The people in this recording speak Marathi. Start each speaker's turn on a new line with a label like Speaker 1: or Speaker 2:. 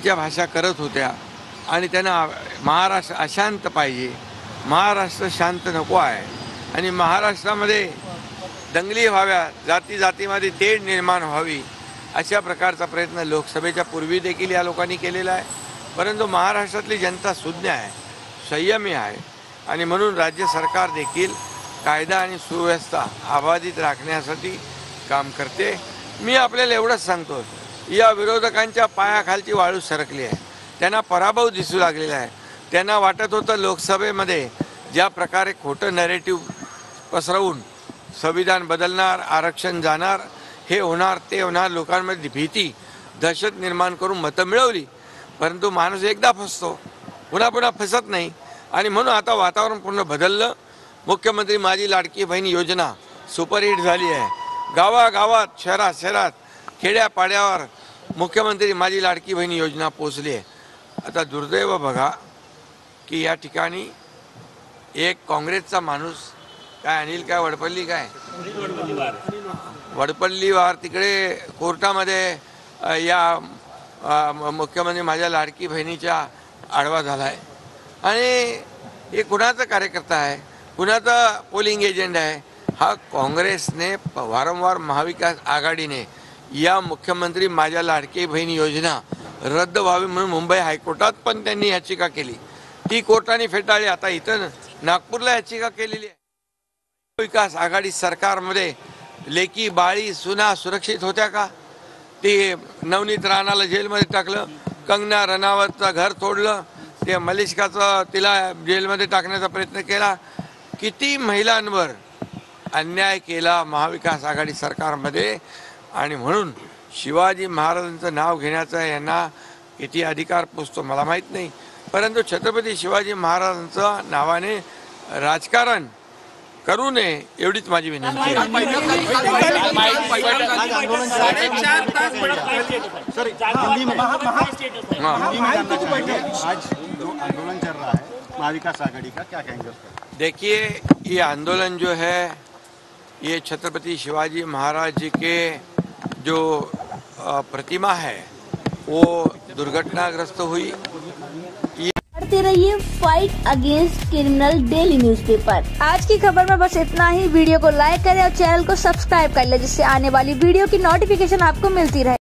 Speaker 1: चुकीच्या भाषा करत होत्या आणि त्यांना महाराष्ट्र अशांत पाहिजे, महाराष्ट्र शांत नको आहे आणि महाराष्ट्रामध्ये दंगली व्हाव्या, जाती जातीमध्ये तेढ निर्माण व्हावी अशा प्रकारचा प्रयत्न लोकसभेच्या पूर्वी देखील या लोकांनी केलेला आहे. परंतु महाराष्ट्रातली जनता सुज्ञ आहे, संयमी आहे आणि म्हणून राज्य सरकार देखील कायदा आणि सुव्यवस्था अबाधित राखण्यासाठी काम करते. मी आपल्याला एवढंच सांगतो, या विरोधकांच्या पायाखालची वाळू सरकली आहे, त्यांना पराभव दिसू लागलेला आहे. त्यांना वाटत होतं लोकसभेमध्ये ज्या प्रकारे खोटं नॅरेटिव्ह पसरवून संविधान बदलणार, आरक्षण जाणार, हे होणार ते होणार, लोकांमध्ये भीती दहशत निर्माण करून मतं मिळवली. परंतु माणूस एकदा फसतो, पुन्हा पुन्हा फसत नाही आणि म्हणून आता वातावरण पूर्ण बदललं. मुख्यमंत्री माझी लाडकी बहीण योजना सुपरहिट झाली आहे. गावागावात, शहरात शहरात, खेड्यापाड्यावर मुख्यमंत्री माझी लाडकी बहीण योजना पोचली आहे. आता दुर्दैव बघा की या ठिकाणी एक काँग्रेसचा माणूस, काय अनिल काय वडपल्लीवार तिकडे कोर्टामध्ये या मुख्यमंत्री माझ्या लाडकी बहिणीच्या आडवा झाला आहे आणि हे कुणाचा कार्यकर्ता आहे, कुणाचा पोलिंग एजंट आहे. हा काँग्रेसने वारंवार महाविकास आघाडीने या मुख्यमंत्री माझ्या लाडकी बहीण योजना रद्द व्हावी म्हणून मुंबई हायकोर्टात पण त्यांनी याचिका केली, ती कोर्टाने फेटाळली. आता इथं नागपूरला याचिका केलेली आहे. विकास आघाडी सरकारमध्ये लेकी बाळी सुना सुरक्षित होत्या का? ते नवनीत राणाला जेलमध्ये टाकलं, कंगना रनावतचं घर तोडलं, ते मलिष्काचं तिला जेलमध्ये टाकण्याचा प्रयत्न केला. किती महिलांवर अन्याय केला महाविकास आघाडी सरकारमध्ये. आणि म्हणून शिवाजी महाराजांचं नाव घेण्याचा यांना किती अधिकार पोचतो मला माहीत नाही, परंतु छत्रपती शिवाजी महाराजांच्या नावाने राजकारण करू नये एवढीच माझी विनंती आहे. देखिए, ये आंदोलन जो है ये छत्रपति शिवाजी महाराज जी के जो प्रतिमा है वो दुर्घटनाग्रस्त हुई.
Speaker 2: पढ़ते रहिए fight against criminal daily newspaper.
Speaker 3: आज की खबर में बस इतना ही। वीडियो को लाइक करें और चैनल को सब्सक्राइब कर लें जिससे आने वाली वीडियो की नोटिफिकेशन आपको मिलती रहे।